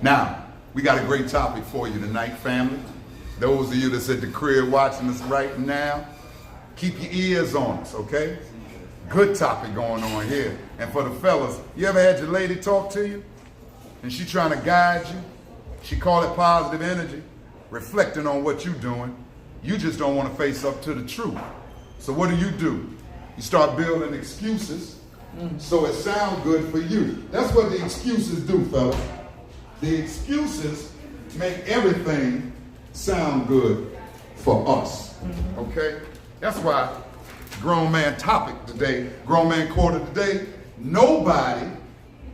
Now, we got a great topic for you tonight, family. Those of you that's at the crib watching us right now, keep your ears on us, okay? Good topic going on here. And for the fellas, you ever had your lady talk to you? And she trying to guide you? She call it positive energy, reflecting on what you're doing. You just don't want to face up to the truth. So what do? You start building excuses so it sounds good for you. That's what the excuses do, fellas. The excuses make everything sound good for us, okay? That's why grown man topic today, grown man quarter today, nobody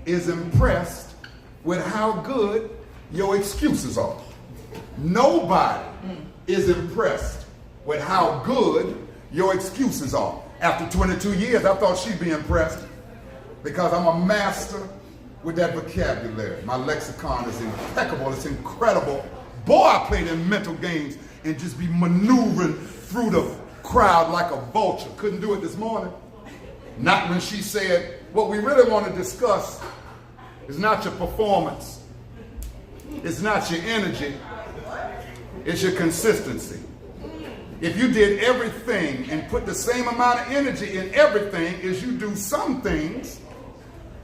is impressed with how good your excuses are. Nobody is impressed with how good your excuses are. After 22 years, I thought she'd be impressed because I'm a master with that vocabulary. My lexicon is impeccable, it's incredible. Boy, I played in mental games and just be maneuvering through the crowd like a vulture. Couldn't do it this morning. Not when she said, what we really want to discuss is not your performance. It's not your energy. It's your consistency. If you did everything and put the same amount of energy in everything as you do some things,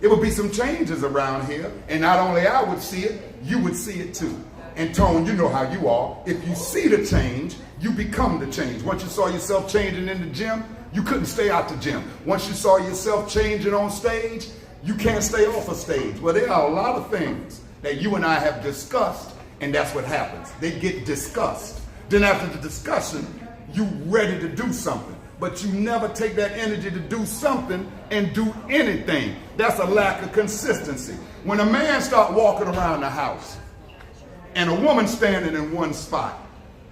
it would be some changes around here. And not only I would see it, you would see it too. And Tone, you know how you are. If you see the change, you become the change. Once you saw yourself changing in the gym, you couldn't stay out the gym. Once you saw yourself changing on stage, you can't stay off a stage. Well, there are a lot of things that you and I have discussed, and that's what happens. They get discussed. Then after the discussion, you ready to do something. But you never take that energy to do something and do anything. That's a lack of consistency. When a man start walking around the house and a woman standing in one spot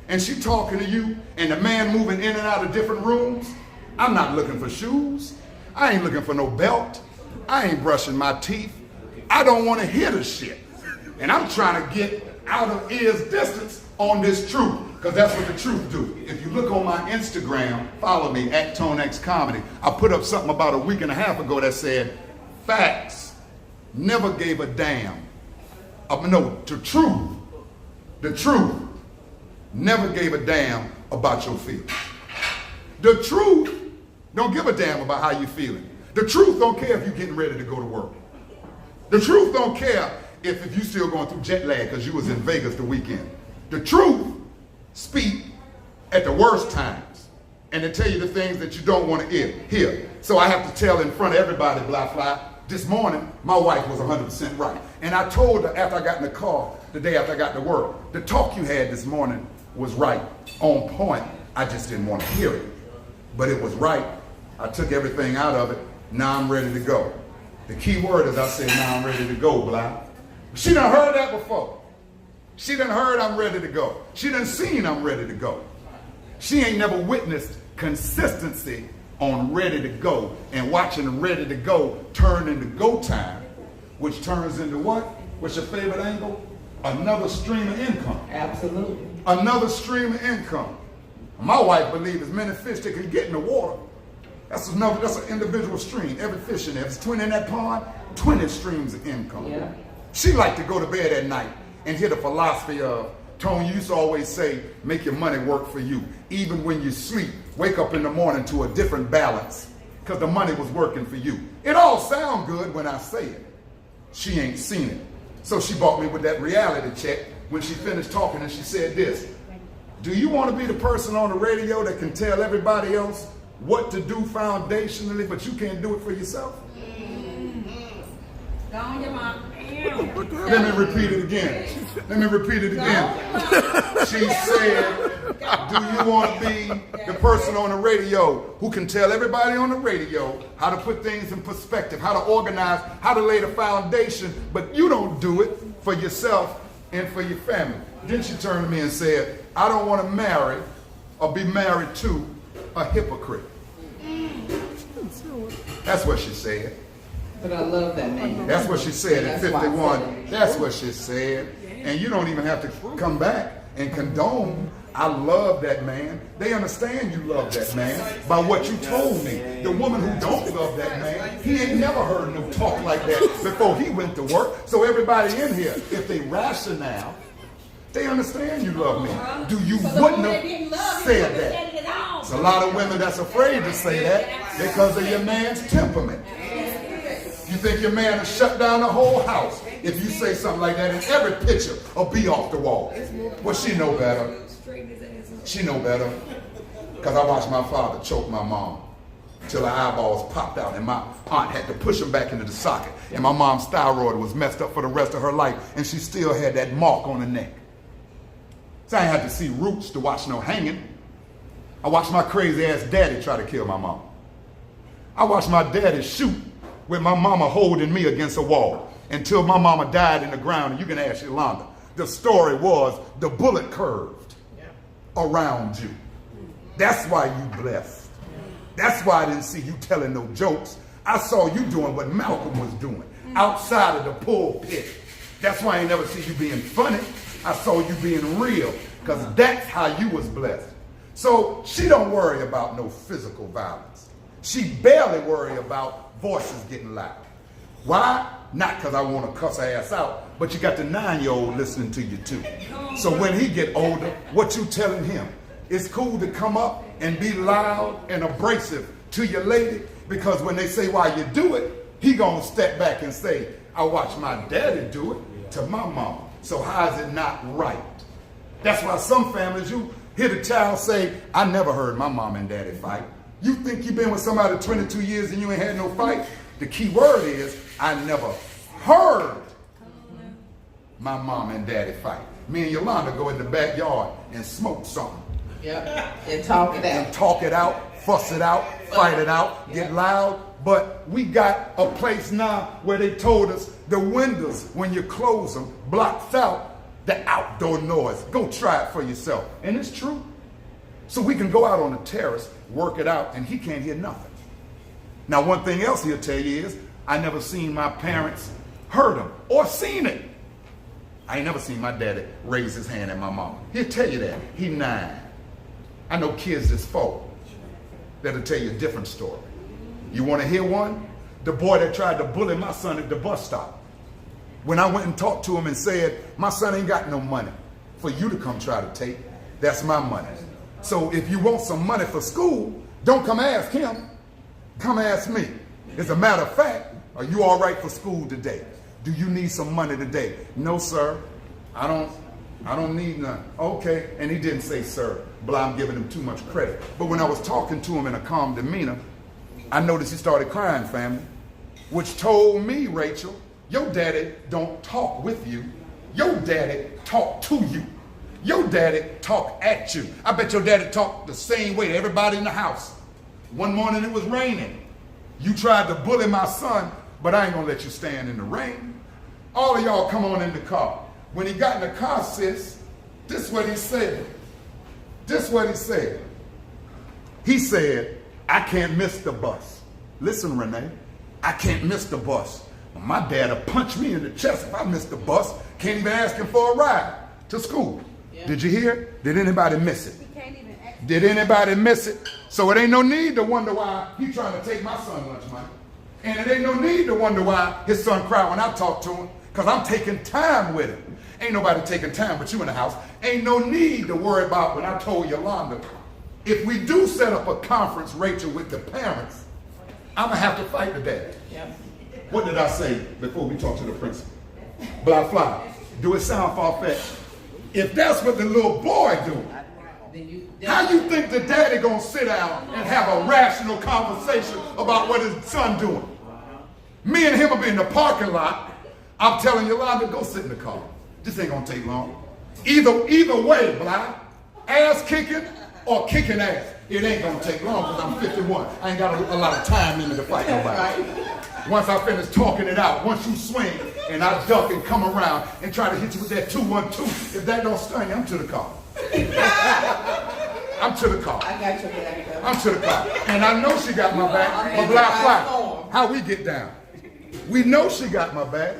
and she talking to you and the man moving in and out of different rooms, I'm not looking for shoes. I ain't looking for no belt. I ain't brushing my teeth. I don't want to hear the shit. And I'm trying to get out of ear's distance on this truth, because that's what the truth do. If you look on my Instagram, follow me at ToneX Comedy. I put up something about a week and a half ago that said, facts never gave a damn. The truth never gave a damn about your feelings. The truth don't give a damn about how you feeling. The truth don't care if you're getting ready to go to work. The truth don't care if you still going through jet lag because you was in Vegas the weekend. The truth speak at the worst times and to tell you the things that you don't want to hear. So I have to tell in front of everybody, blah, blah. This morning, my wife was 100% right. And I told her after I got in the car, the day after I got to work, the talk you had this morning was right, on point. I just didn't want to hear it. But it was right. I took everything out of it. Now I'm ready to go. The key word is I said, now I'm ready to go, blah. She done heard that before. She done heard I'm ready to go. She done seen I'm ready to go. She ain't never witnessed consistency on ready to go and watching ready to go turn into go time, which turns into what? What's your favorite angle? Another stream of income. Absolutely. Another stream of income. My wife believes as many fish that can get in the water. That's an individual stream. Every fish in there. If it's 20 in that pond, 20 streams of income. Yeah. She like to go to bed at night and hear the philosophy of, Tone, you used to always say, make your money work for you. Even when you sleep, wake up in the morning to a different balance because the money was working for you. It all sounds good when I say it. She ain't seen it. So she bought me with that reality check when she finished talking and she said this, do you want to be the person on the radio that can tell everybody else what to do foundationally, but you can't do it for yourself? Go on, your mom. Let me repeat it again. She said, do you want to be the person on the radio who can tell everybody on the radio how to put things in perspective, how to organize, how to lay the foundation, but you don't do it for yourself and for your family? Then she turned to me and said, I don't want to marry or be married to a hypocrite. That's what she said. But I love that name. That's what she said at 51. That's what she said. And you don't even have to come back and condone I love that man. They understand you love that man by what you told me. The woman who don't love that man, he ain't never heard no talk like that before he went to work. So everybody in here, if they rationale, they understand you love me. Do you wouldn't have said that? There's a lot of women that's afraid to say that because of your man's temperament. You think your man will shut down the whole house if you say something like that, and every picture will be off the wall. Well, she know better. She know better. Because I watched my father choke my mom till her eyeballs popped out, and my aunt had to push him back into the socket. And my mom's thyroid was messed up for the rest of her life, and she still had that mark on her neck. So I ain't had to see roots to watch no hanging. I watched my crazy ass daddy try to kill my mom. I watched my daddy shoot with my mama holding me against a wall until my mama died in the ground. And you can ask Yolanda. The story was the bullet curved around you. That's why you blessed. That's why I didn't see you telling no jokes. I saw you doing what Malcolm was doing outside of the pulpit. That's why I ain't never see you being funny. I saw you being real, because that's how you was blessed. So she don't worry about no physical violence. She barely worry about voices getting loud. Why? Not because I want to cuss her ass out, but you got the 9-year-old listening to you too. So when he get older, what you telling him? It's cool to come up and be loud and abrasive to your lady, because when they say why you do it, he gonna step back and say, I watched my daddy do it to my mama. So how is it not right? That's why some families, you hear the child say, I never heard my mom and daddy fight. You think you've been with somebody 22 years and you ain't had no fight? The key word is, I never heard my mom and daddy fight. Me and Yolanda go in the backyard and smoke something. And talk it out. And talk it out, fuss it out, fight it out, get loud. But we got a place now where they told us the windows, when you close them, blocks out the outdoor noise. Go try it for yourself. And it's true. So we can go out on the terrace, work it out, and he can't hear nothing. Now, one thing else he'll tell you is, I never seen my parents hurt him or seen it. I ain't never seen my daddy raise his hand at my mama. He'll tell you that. He 9. I know kids that's 4 that'll tell you a different story. You want to hear one? The boy that tried to bully my son at the bus stop. When I went and talked to him and said, my son ain't got no money for you to come try to take. That's my money. So if you want some money for school, don't come ask him. Come ask me. As a matter of fact, are you all right for school today? Do you need some money today? No, sir. I don't need none. Okay. And he didn't say sir, but I'm giving him too much credit. But when I was talking to him in a calm demeanor, I noticed he started crying, family, which told me, Rachel, your daddy don't talk with you. Your daddy talk to you. Your daddy talk at you. I bet your daddy talked the same way to everybody in the house. One morning it was raining. You tried to bully my son, but I ain't gonna let you stand in the rain. All of y'all come on in the car. When he got in the car, sis, this is what he said. This is what he said. He said, I can't miss the bus. Listen, Renee, I can't miss the bus. My dad will punch me in the chest if I miss the bus. Can't even ask him for a ride to school. Yeah. Did you hear it? Did anybody miss it? Did anybody miss it? So it ain't no need to wonder why he trying to take my son lunch money. And it ain't no need to wonder why his son cried when I talked to him, because I'm taking time with him. Ain't nobody taking time but you in the house. Ain't no need to worry about when I told Yolanda, if we do set up a conference, Rachel, with the parents, I'm going to have to fight the dad. Yep. What did I say before we talked to the principal? Blah, fly. Do it sound far-fetched? If that's what the little boy doing, how you think the daddy going to sit down and have a rational conversation about what his son doing? Me and him will be in the parking lot. I'm telling Yolanda, go sit in the car. This ain't going to take long. Either way, Bly, ass kicking or kicking ass. It ain't going to take long because I'm 51. I ain't got a lot of time in me to fight nobody. Once I finish talking it out, once you swing and I duck and come around and try to hit you with that 2-1-2, if that don't stun you, I'm to the car. I'm to the car. I got your back. I'm to the car. And I know she got my back. But Black Fly, how we get down? We know she got my back.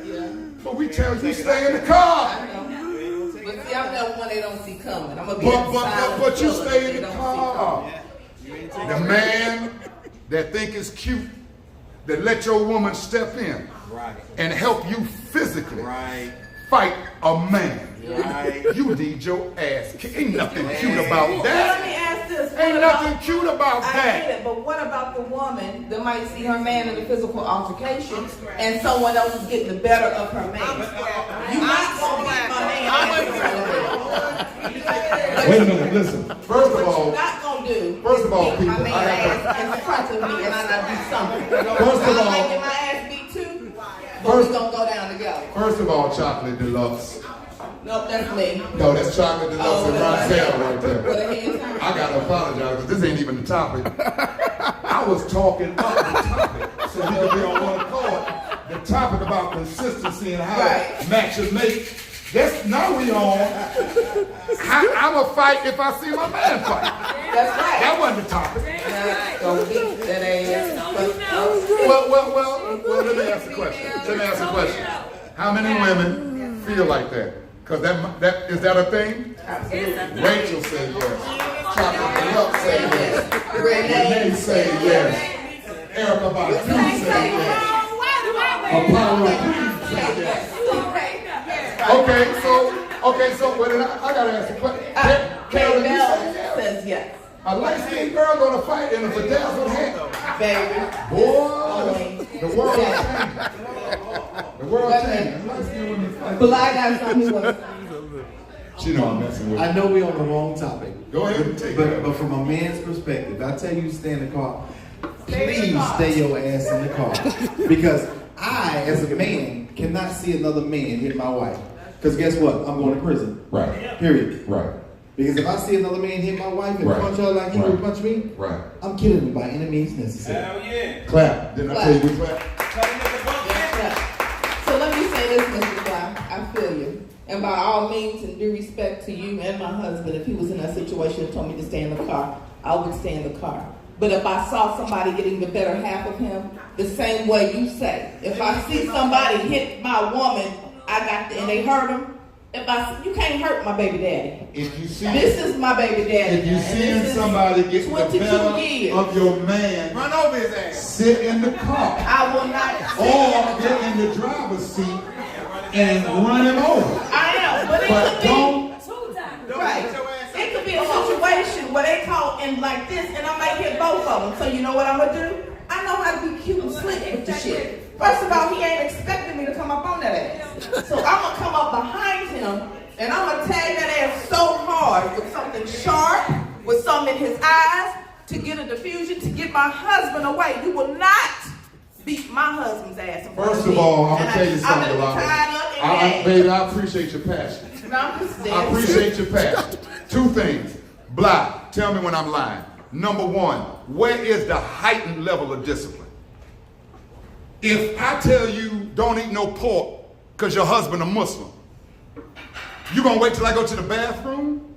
But we tell you stay in the car. But see, I'm that one they don't see coming. I'm gonna be But you stay in the car. The man that think it's cute, that let your woman step in and help you physically fight a man. You need your ass. Ain't nothing cute about that. Let me ask this. Ain't nothing cute about I that. get it, but what about the woman that might see her man in a physical altercation and someone else is getting the better of her man? You not gonna get my man. Wait a minute, listen. First of What all, you not gonna do? First of all, is beat my people, man I have ass in front of me and I not do something. First of I all- might get my ass beat too, but we gonna go down together. First of all, chocolate deluxe. Nope, that's me. No, that's chocolate deluxe and Ronzel right With there. a hand turn. I gotta apologize because this ain't even the topic. I was talking up the topic so we could be on one accord. The topic about consistency and how to match and make. That's now we on. I'm a fight if I see my man fight. That's right. That wasn't the topic. Don't beat that ass. Well, let me ask a question. How many women feel like that? Because that is that a thing? Absolutely. Rachel said yes. Chocolate Deluxe said yes. Renee Renee said yes. Erica Badu said yes. Apollo Creed said yes. Okay, so well, I gotta ask a question. Carolyn, you say yes? Says yes. A light-skinned girl gonna fight in a bedazzled hat. Baby. Boy, the world changing. The world changing. Light-skinned women fight. But I got something with She know I'm messing with I her. know we're on the wrong topic. Go ahead and take But it. from a man's perspective, I tell you to stay in the car. Please stay your ass in the car. Because I, as a man, cannot see another man hit my wife. Because guess what? I'm going to prison. Right. Period. Right. Because if I see another man hit my wife and Right. punch her like he Right. would punch me, Right. I'm killing him by any means necessary. Hell yeah. Clap. Didn't I tell you we clap? So let me say this, Mr. Clark. I feel you. And by all means, and due respect to you and my husband, if he was in that situation and told me to stay in the car, I would stay in the car. But if I saw somebody getting the better half of him, the same way you say, if I see somebody hit my woman, and they hurt him, you can't hurt my baby daddy. If you see This is my baby daddy. if you and seeing this is somebody get the 22 better years. of your man, Run over his ass. sit in the car. I will not. Or get in the driver's seat and run him over. I am, but it But could be. don't Right. It could be a situation where they call in like this, and I might hit both of them. So you know what I'm gonna do? I know how to be cute and slick with the shit. First of all, he ain't expecting me to come up on that ass. So I'm gonna come up behind him, and I'm gonna tag that ass so hard with something sharp, with something in his eyes, to get a diffusion, to get my husband away. You will not beat my husband's ass in front First me. of all, I'm gonna And tell you something, I'm gonna be tied up Yolanda. and gagged. Baby, I appreciate your passion. No, I'm just I dead. appreciate your passion. Two things. Blah, tell me when I'm lying. Number one, where is the heightened level of discipline? If I tell you don't eat no pork because your husband a Muslim, you gonna wait till I go to the bathroom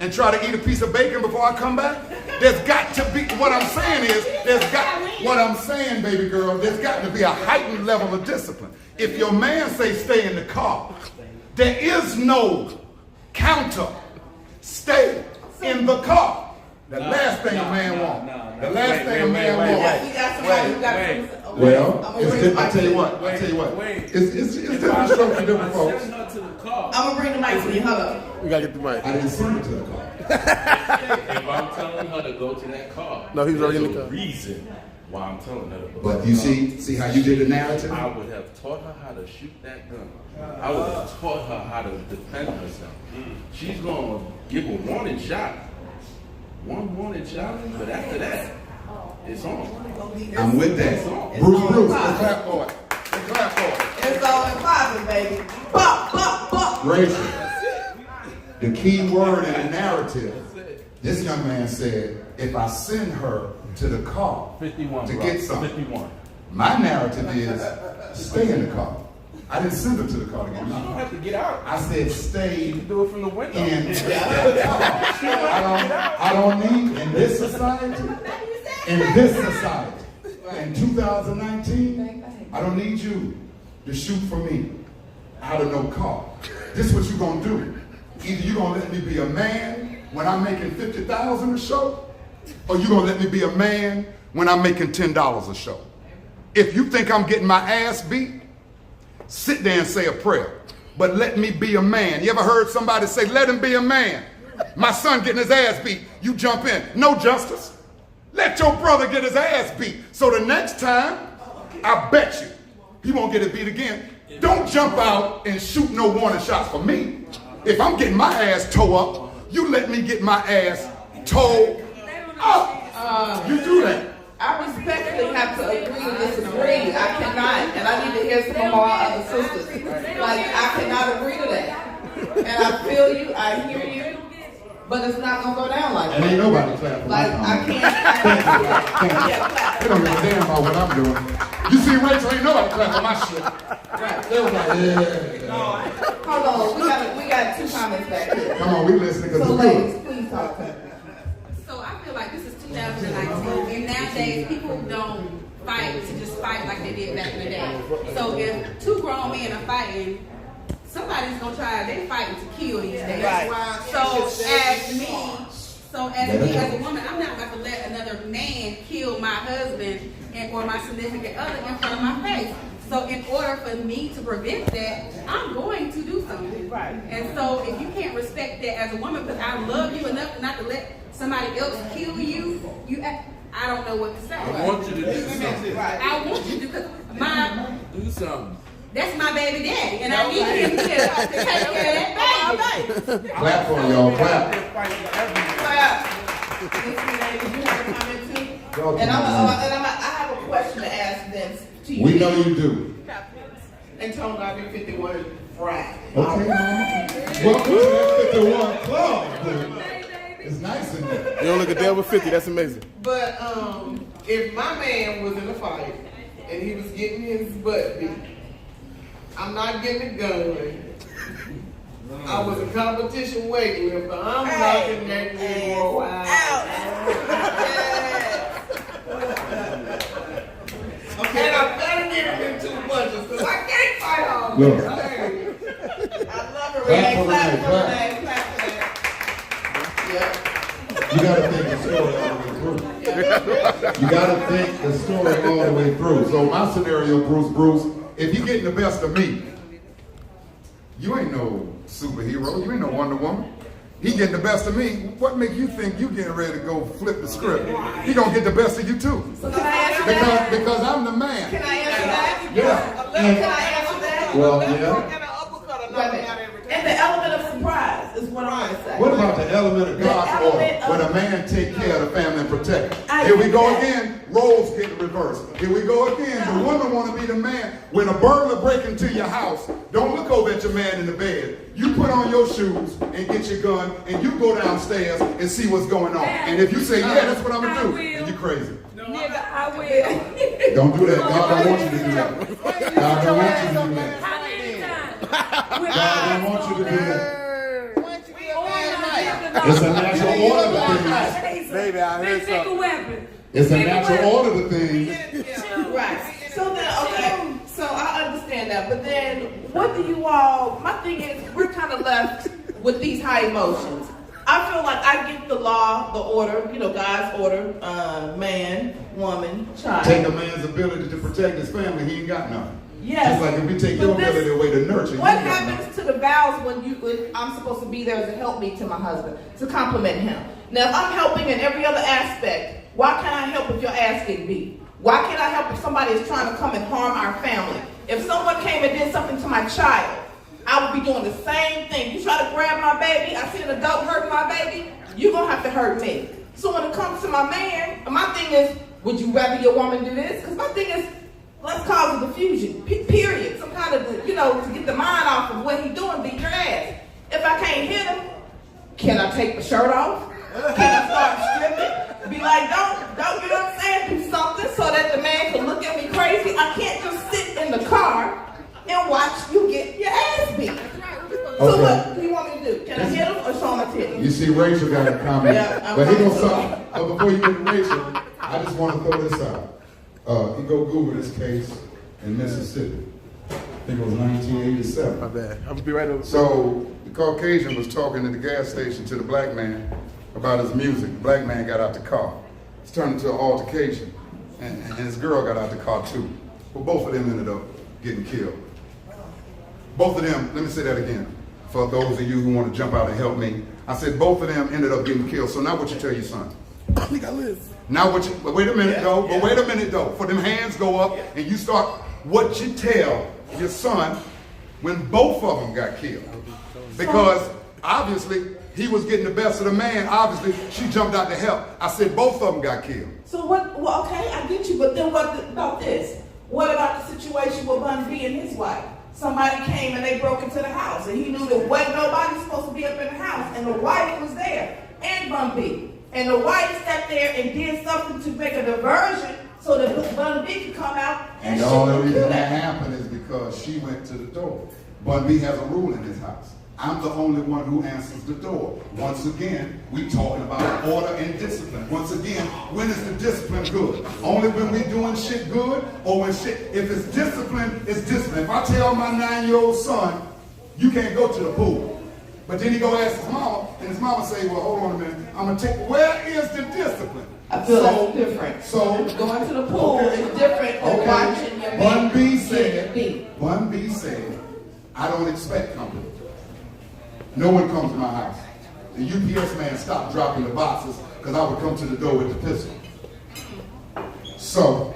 and try to eat a piece of bacon before I come back? There's got to be, what I'm saying is, baby girl, there's got to be a heightened level of discipline. If your man say stay in the car, there is no counter. Stay in the car. The last thing a man wants. The last thing a man wants. We got somebody who got some. Well, I'm gonna bring the I mic tell to you what. It's different strokes for different folks. Send her to the car. I'm gonna bring the mic to you. Hold up. We gotta get the mic. I didn't send it to the car. If I'm telling her to go to that car, No, he was already in the there's a car. reason why I'm telling her to go. But you see how you did the narrative? I would have taught her how to shoot that gun. I would have taught her how to defend herself. She's gonna give a warning shot. One warning shot, but after that, it's on. I'm with that. Bruce, let's clap for it. Let's clap for it. It's all in popping, baby. Pop, pop, pop. Rachel, the key word in the narrative, this young man said, if I send her to the car 51, to bro. get something, 51. my narrative is stay in the car. I didn't send her to the car to get You don't nothing. have to get out. I said stay You can do it from the window. in that car. I don't need, in this society, in 2019, I don't need you to shoot for me out of no car. This is what you gonna do. Either you're going to let me be a man when I'm making $50,000 a show, or you're going to let me be a man when I'm making $10 a show. If you think I'm getting my ass beat, sit there and say a prayer. But let me be a man. You ever heard somebody say, let him be a man? My son getting his ass beat, you jump in. No, Justice. Let your brother get his ass beat. So the next time, I bet you, he won't get it beat again. Don't jump out and shoot no warning shots for me. If I'm getting my ass towed up, you let me get my ass towed up. You do that. I respectfully have to agree to disagree. I cannot, and I need to hear some of my other sisters. Like, I cannot agree to that. And I feel you, I hear you, but it's not gonna go down like that. And ain't nobody clapping. Like, I can't. They don't give a damn about what I'm doing. You see, Rachel, ain't nobody clapping my shit. Right. They was like, yeah. Hold on, we got 2 comments back here. Come on, we listening because So it's ladies, good. please talk to me. So I feel like this is 2019, and nowadays people don't fight to just fight like they did back in the day. So if 2 grown men are fighting, somebody's gonna try. They're fighting to kill these days. Right. So as me, as a woman, I'm not about to let another man kill my husband or my significant other in front of my face. So in order for me to prevent that, I'm going to do something. Right. And so if you can't respect that as a woman, because I love you enough not to let somebody else kill you, I don't know what to say. I want you to do something. I want you to, because Do something. that's my baby daddy, and I need him to take care of that baby. Clap for y'all, clap. You have a comment too? Y'all And come I have a question to ask them to you. We know you do. And Tone Garden 51 Friday. Okay, mama. Welcome to that 51 club. It's nice in there. You don't look a day over 50, that's amazing. But if my man was in a fight and he was getting his butt beat, I'm not getting a gun. I was in competition weightlifter. I'm knocking that Negro out. Okay, and I better get him in 2 punches because I can't fight all Look. day. I love it, Clap Renee. for Clap Renee, for clap. Renee. Clap for that. You gotta think the story all the way through. You gotta think the story all the way through. So my scenario, Bruce, if you getting the best of me, you ain't no superhero. You ain't no Wonder Woman. He getting the best of me. What make you think you getting ready to go flip the script? He gonna get the best of you too. So can I answer that? Because I'm the man. Can I answer that? Yeah. Can I answer that? Well, yeah. And the element of surprise is what I want to say. What about the element of God's order? element of- When a man take care of the family and protect it. I Here we get go that. again. Roles getting reversed. Here we go again. The woman want to be the man. When a burglar break into your house, don't look over at your man in the bed. You put on your shoes and get your gun and you go downstairs and see what's going on. And if you say, yeah, that's what I'm going to do, then you crazy. Nigga, I will. Don't do that. God don't want you to do that. God don't want you to do that. How many times? God don't want you to do that. It's a natural order of things. Baby, I heard something. Weapon. It's a natural order of things. Right. So then, okay, so I understand that. But then, what do you all, my thing is, we're kind of left with these high emotions. I feel like I get the law, the order, God's order, man, woman, child. Take a man's ability to protect his family, he ain't got none. Yes. Just like if we take your ability away to nurture, What you ain't got happens to the vows when I'm supposed to be there as a helpmeet to my husband, to compliment him? Now, if I'm helping in every other aspect, why can't I help if your ass get beat? Why can't I help if somebody is trying to come and harm our family? If someone came and did something to my child, I would be doing the same thing. You try to grab my baby, I see an adult hurt my baby, you're going to have to hurt me. So when it comes to my man, my thing is, would you rather your woman do this? Because my thing is, let's cause a diffusion, period. Some kind of, to get the mind off of what he's doing, beat your ass. If I can't hit him, can I take my shirt off? Can I start stripping? Be like, don't, you know what I'm saying? Do something so that the man can look at me crazy. I can't just sit in the car and watch you get your ass beat. So what do you want me to do? Can I hit him or show him my titties? You see, Rachel got a comment, Yeah, but he gonna stop. But before you get to Rachel, I just want to throw this out. You go Google this case in Mississippi. I think it was 1987. My bad. I'm gonna be right over. So the Caucasian was talking at the gas station to the black man about his music. The black man got out the car. It's turned into an altercation. And his girl got out the car too. But both of them ended up getting killed. Both of them, let me say that again, for those of you who want to jump out and help me. I said both of them ended up getting killed. So now what you tell your son? I think I live. Now what you, but wait a minute though, but wait a minute though. For them hands go up and you start, what you tell your son when both of them got killed. Because obviously he was getting the best of the man. Obviously she jumped out to help. I said both of them got killed. So what, well, okay, I get you, but then what about this? What about the situation with Bun B and his wife? Somebody came and they broke into the house and he knew that wasn't nobody supposed to be up in the house and the wife was there and Bun B. And the wife sat there and did something to make a diversion so that Bun B could come out and the only shoot reason him. that happened is because she went to the door. Bun B has a rule in his house. I'm the only one who answers the door. Once again, we talking about order and discipline. Once again, when is the discipline good? Only when we doing shit good, or when shit, if it's discipline, it's discipline. If I tell my 9-year-old son, you can't go to the pool, but then he go ask his mama, and his mama say, well, hold on a minute, I'm gonna take, where is the discipline? I feel that's different. So going to the pool is different than watching your Bun B baby said, get beat. Bun B said, I don't expect company. No one comes to my house. The UPS man stopped dropping the boxes because I would come to the door with the pistol. So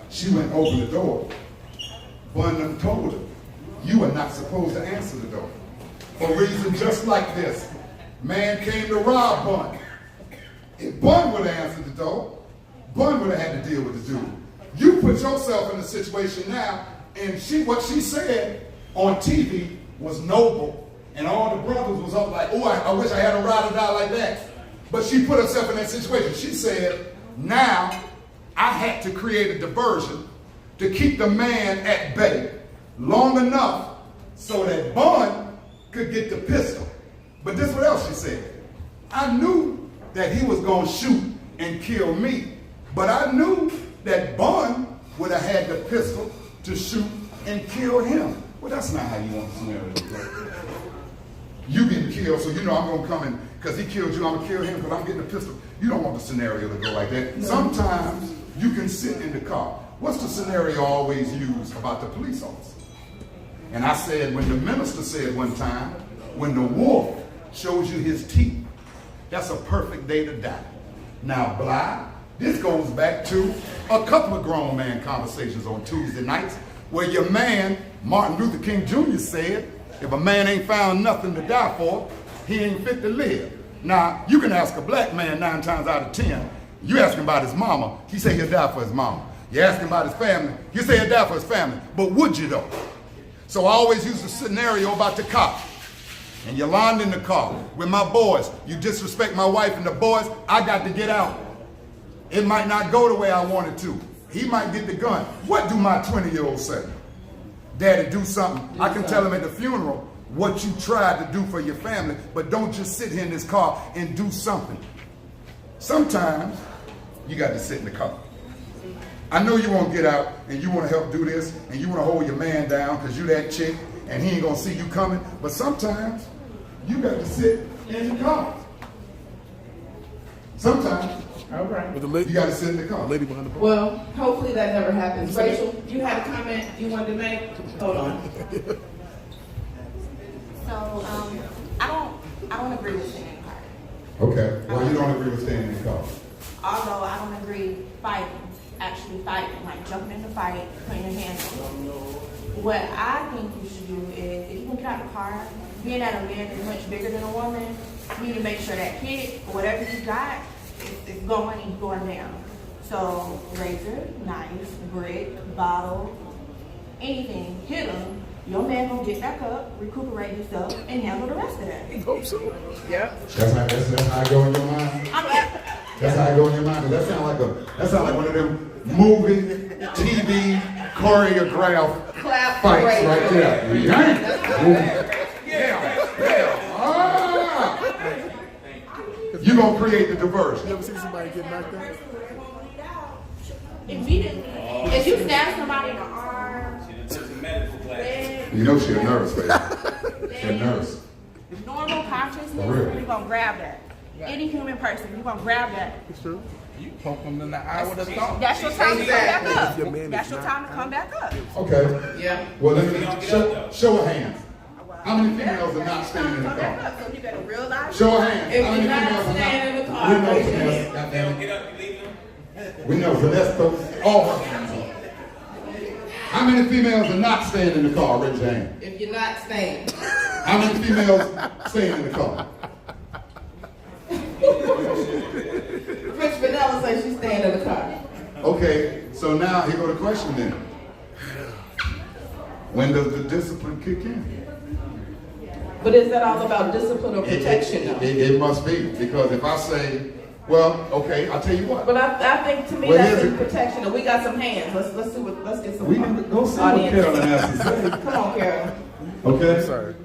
she went and opened the door. Bun told her, you are not supposed to answer the door. For a reason just like this. Man came to rob Bun. If Bun would have answered the door, Bun would have had to deal with the dude. You put yourself in a situation now, and what she said on TV was noble. And all the brothers was up like, oh, I wish I had a ride or die like that. But she put herself in that situation. She said, now I had to create a diversion to keep the man at bay long enough so that Bun could get the pistol. But this is what else she said. I knew that he was going to shoot and kill me. But I knew that Bun would have had the pistol to shoot and kill him. Well, that's not how you want the scenario to go. You getting killed, so you know I'm going to come in, because he killed you, I'm going to kill him because I'm getting a pistol. You don't want the scenario to go like that. No. Sometimes you can sit in the car. What's the scenario always used about the police officer? And I said, when the minister said one time, when the wolf shows you his teeth, that's a perfect day to die. Now, Bly, this goes back to a couple of grown man conversations on Tuesday nights, where your man, Martin Luther King Jr. said, if a man ain't found nothing to die for, he ain't fit to live. Now, you can ask a black man 9 times out of 10, you ask him about his mama, he say he'll die for his mama. You ask him about his family, you say he'll die for his family. But would you though? So I always use the scenario about the cop. And Yolanda in the car with my boys. You disrespect my wife and the boys, I got to get out. It might not go the way I wanted to. He might get the gun. What do my 20-year-old say? Daddy, do something. I can tell him at the funeral what you tried to do for your family, but don't just sit here in this car and do something. Sometimes you got to sit in the car. I know you want to get out and you want to help do this and you want to hold your man down because you that chick and he ain't going to see you coming, but sometimes you got to sit in the car. Sometimes All right. With the lady, you got to sit in the car. lady behind the bar. Well, hopefully that never happens. Rachel, you had a comment you wanted to make? Hold on. So, I don't agree with staying in the car. Okay. Well, you don't agree with staying in the car. Although I don't agree actually fighting, like jumping in the fight, putting your hands on. What I think you should do is, if you can get out of the car, being that a man is much bigger than a woman, you need to make sure that kid, or whatever you got, is going down. So, razor, knife, brick, bottle, anything, hit him. Your man gonna get back up, recuperate himself, and handle the rest of that. I hope so. Yeah. That's how I go in your mind? That's how I go in your mind? 'Cause that sound like one of them movie, TV, choreographed Clap fights for right Rachel. there. Yeah. Ah. You gonna create the diversion. You ever see somebody get knocked out? Immediately. If you stab somebody in the arm, You know she a nurse, baby. She a nurse. Normal consciousness, For real. you're gonna grab that. Any human person, you're gonna grab that. It's true. You poke them in the eye with a thumb. That's your time to come back If your man up. That's is your not- time to come back up. Okay. Yeah. Well, let me show of hands. How many females are not standing in the Come back car? up, so you better realize. Show of hands. If How many you're not females are standing in the car, We know raise your Vanessa. hand. Goddamn it. We know Vanessa throws all her hands up. How many females are not staying in the car? Raise your hand. If you're not staying. How many females staying in the car? Rich Vanilla says she's staying in the car. Okay, so now here go the question then. When does the discipline kick in? But is that all about discipline or protection though? It must be, because if I say, well, okay, I'll tell you what. But I think to me Well, that's here's in protection. And we got some hands. Let's see what. Let's get some. We need to go see what audience. Carolyn has to say. Come on, Carolyn. Okay? Sorry.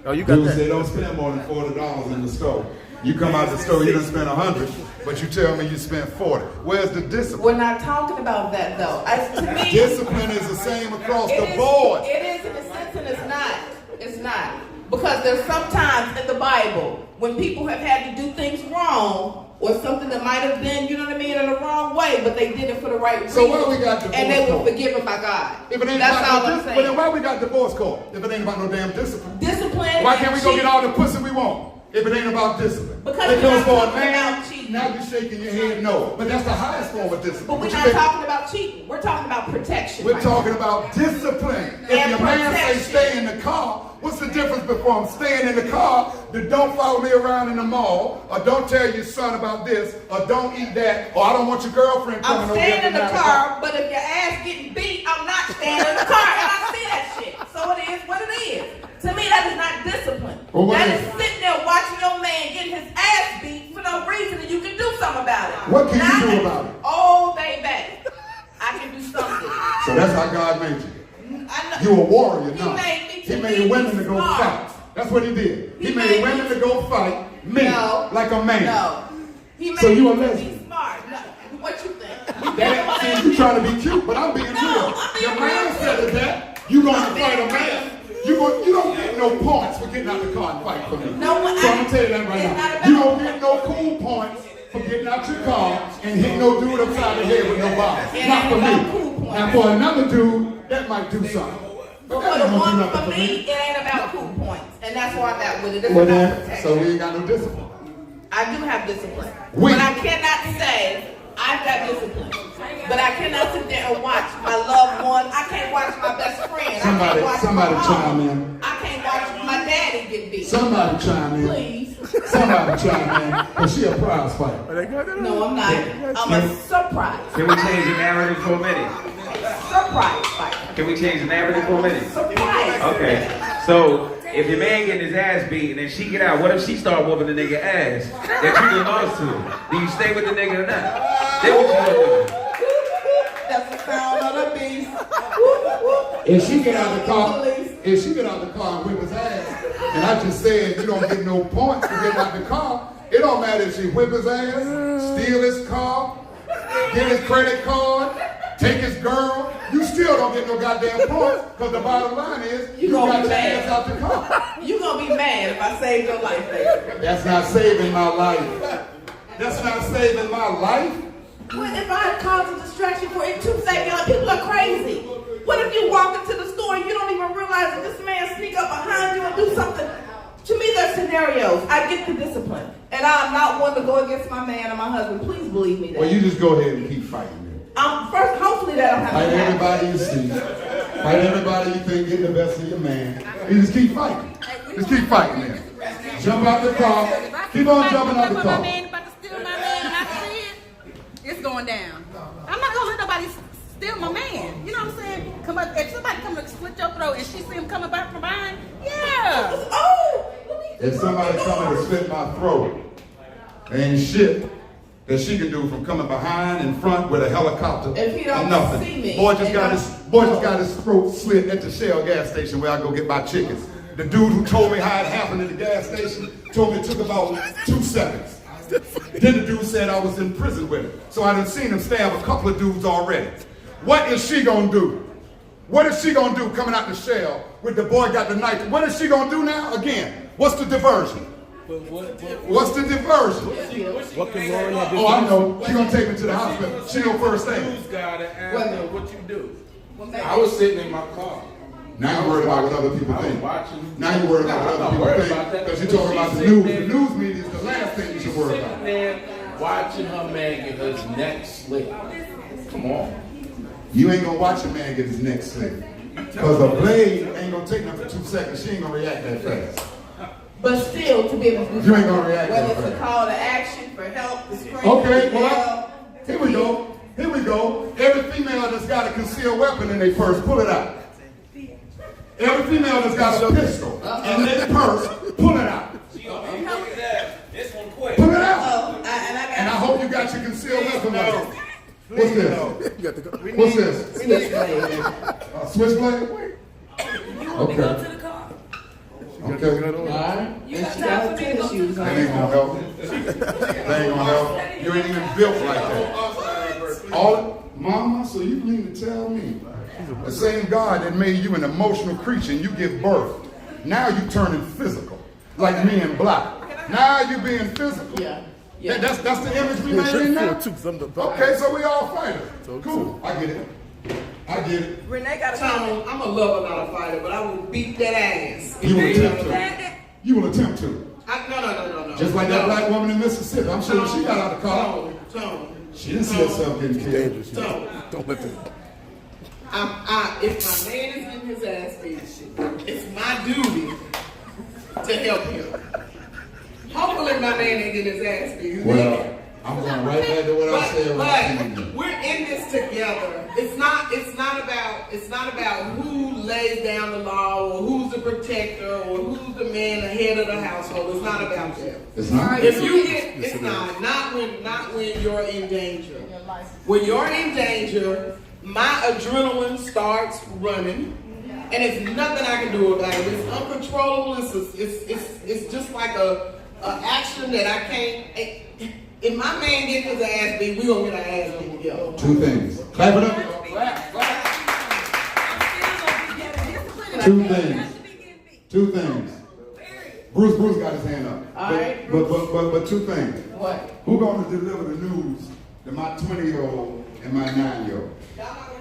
Oh, you got Dudes, that. they don't spend more than $40 in the store. You come out the store, you done spend 100, but you tell me you spent 40. Where's the discipline? We're not talking about that though. To me, Discipline is the same across it the is- board. It is in a sense, and it's not. It's not. Because there's sometimes in the Bible when people have had to do things wrong or something that might have been, you know what I mean, in the wrong way, but they did it for the right reason. So why we got divorce and they were court? forgiven by God. If it ain't That's about all no I'm well, then saying. why we got divorce court? If it ain't about no damn discipline. Discipline. Why can't we go and get all the pussy we want? If it ain't about discipline. Because it we're goes not for a talking man, about cheating. now you're shaking your head no. But that's the highest form of discipline. But we're What you not think? talking about cheating. We're talking about protection. We're right talking about discipline. If And your man say protection. stay in the car, what's the difference before I'm staying in the car, that don't follow me around in the mall, or don't tell your son about this, or don't eat that, or I don't want your girlfriend coming I'm over staying here in the tonight. car, but if your ass getting beat, I'm not staying in the car. And I see that shit. So it is what it is. To me, that is not discipline. Well, what that is is it? sitting there watching your man getting his ass beat for no reason, and you can do something about it. What can you Now, do about it? All day back. I can do something. So that's how God made you. I know. You a warrior, He no. made me He to made be women to go smart. fight. That's what he did. He He made made women me- to go fight me No. like a man. No. He made So you a me to lesbian? be smart. No. What you think? That, see, you trying to be cute, but I'm being No, real. I'm being Your man real. said that. You gonna I'm fight a being man. You don't get no points for getting out the car and fight for me. No, but so I'm gonna tell you that right it's now. not about- You don't get no cool points for getting out your car and hitting no dude upside the head with no bomb. It Not ain't for about me. cool points. Now for another dude, that might do something. But that for ain't the gonna do one, nothing for me, it ain't about cool points. And that's where I'm at with it. It's Well about then, protection. so we ain't got no discipline. I do have discipline. We- But I cannot say I've got discipline. But I cannot sit there and watch my loved one. I can't watch my best friend. I Somebody- can't watch somebody my mom. chime in. I can't watch my daddy get beat. Somebody chime in. Please. Somebody chime in. Cause she a prize fighter. Are they good? No, I'm not. I'm a surprise. Can we change the narrative for a minute? Surprise fighter. Can we change the narrative for a minute? Surprise. Okay. So if your man getting his ass beat and then she get out, what if she start whooping the nigga ass that you done lost to? Do you stay with the nigga or not? Then what you gonna do? That's the sound of the beast. If she get out the car, and whip his ass, and I just said you don't get no points for getting out the car, it don't matter if she whip his ass, steal his car, get his credit card, take his girl, you still don't get no goddamn points, because the bottom line is you gonna got be your mad. ass out the car. You gonna be mad if I saved your life, baby. That's not saving my life. That's not saving my life. What if I had caused a distraction for it 2 seconds? People are crazy. What if you walk into the store and you don't even realize that this man sneak up behind you and do something? To me, there's scenarios. I get the discipline. And I'm not one to go against my man or my husband. Please believe me that. Well, you just go ahead and keep fighting. First, hopefully that'll Fight happen. everybody you see. Fight everybody you think get the best of your man. You just keep fighting. Just keep fighting there. Jump out the car. Keep on jumping out the My car. man about to steal my man and I see it, it's going down. I'm not gonna let nobody steal my man. You know what I'm saying? Come up, if somebody come to split your throat and she see him coming back from behind, yeah. Oh! If somebody coming to slit my throat, there ain't shit that she can do from coming behind and front with a helicopter. If he don't or nothing. see me, Boy just and got his throat slit at the Shell gas station where I go get my chickens. The dude who told me how it happened at the gas station told me it took about 2 seconds. Then the dude said I was in prison with him. So I done seen him stab a couple of dudes already. What is she gonna do? What is she gonna do coming out the shell with the boy got the knife? What is she gonna do now? Again, what's the diversion? What's the diversion? What can Lauren have Oh, I know. She gonna take me to the hospital. She know first Who's thing. gotta answer what you do? I was sitting in my car. Now you're worried about what other people I was think. watching. Now you're worried about what I'm not other worried people about think. that. Because you're talking about the news. The news media is the last thing you should worry Sitting about. there watching her man get his neck slit. Come on. You ain't gonna watch a man get his neck slit. Because a blade ain't gonna take nothing for 2 seconds. She ain't gonna react that fast. But still, to be able to do You ain't gonna react whether that it's a fast. call to action for help, to scream, Okay, to well, yell, here we go. Here we go. Every female that's got a concealed weapon in their purse, pull it out. Every female that's got a pistol in their purse, pull it out. This one quick. Pull it out. Oh, And I hope you got your concealed weapon with you. What's this? You got to go. What's this? Switchblade? Okay. Okay. And she got tennis shoes That ain't gonna help. That ain't gonna help. You ain't even built like that. All, Mama, so you mean to tell me the same God that made you an emotional creature and you give birth, now you turning physical, like me in black. Now you being physical. Yeah. That's the image we made in now? Okay, so we all fighters. Cool. I get it. I get it. Renee got a Tone, I'm a lover, not a fighter, but I will beat that ass. You will attempt to. You will attempt to. No. Just like that black woman in Mississippi. I'm sure she got out of the car. Tone. She didn't see herself getting killed. Dangerous. Tone. Don't let them. If my man is getting his ass beat, it's my duty to help him. Hopefully my man ain't getting his ass beat. Well, I'm going right back to what I said when I seen you. But we're in this together. It's not about who lays down the law or who's the protector or who's the man, the head of the household. It's not about that. It's not. If you get, it's not when you're in danger. When you're in danger, my adrenaline starts running, and it's nothing I can do about it. It's uncontrollable. It's just like a action that I can't. If my man gets his ass beat, we gonna get our ass beat together. Two things. Clap it up. Two things. Bruce got his hand up. All right, But two things. What? Who gonna deliver the news to my 20-year-old and my 9-year-old?